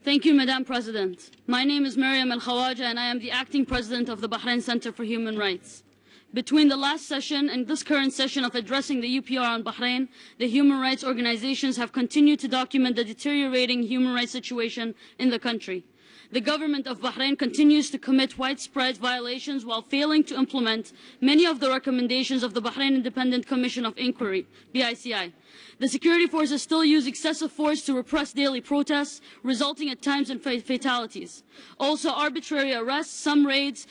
Thank you, Madam President. My name is مريم الخواجة, and I am the acting president of the Bahrain Center for Human Rights. Between the last session and this current session of addressing the UPR on Bahrain, the human rights organizations have continued to document the deteriorating human rights situation in the country. The government of Bahrain continues to commit widespread violations while failing to implement many of the recommendations of the Bahrain Independent Commission of Inquiry, BICI. The security forces still use excessive force to repress daily protests, resulting at times in fatalities. Also, arbitrary arrests, some raids,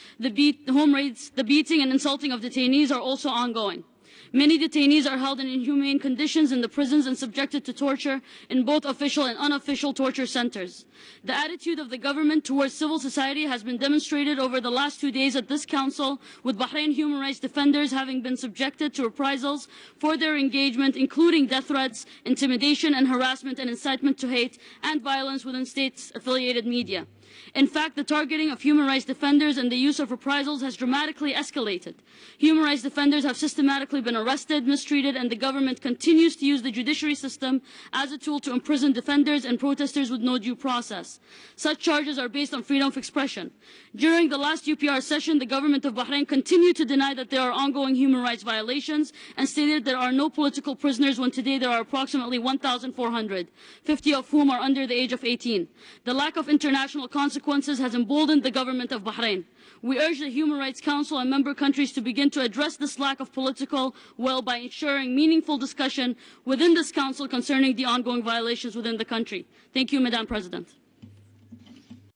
home raids, the beating and insulting of detainees are also ongoing. Many detainees are held in inhumane conditions in the prisons and subjected to torture in both official and unofficial torture centers. The attitude of the government towards civil society has been demonstrated over the last 2 days at this council, with Bahrain human rights defenders having been subjected to reprisals for their engagement, including death threats, intimidation and harassment and incitement to hate and violence within state-affiliated media. In fact, the targeting of human rights defenders and the use of reprisals has dramatically escalated. Human rights defenders have systematically been arrested, mistreated, and the government continues to use the judiciary system as a tool to imprison defenders and protesters with no due process. Such charges are based on freedom of expression. During the last UPR session, the government of Bahrain continued to deny that there are ongoing human rights violations and stated there are no political prisoners, when today there are approximately 1,400, 50 of whom are under the age of 18. The lack of international consequences has emboldened the government of Bahrain. We urge the Human Rights Council and member countries to begin to address this lack of political will by ensuring meaningful discussion within this council concerning the ongoing violations within the country. Thank you, Madam President.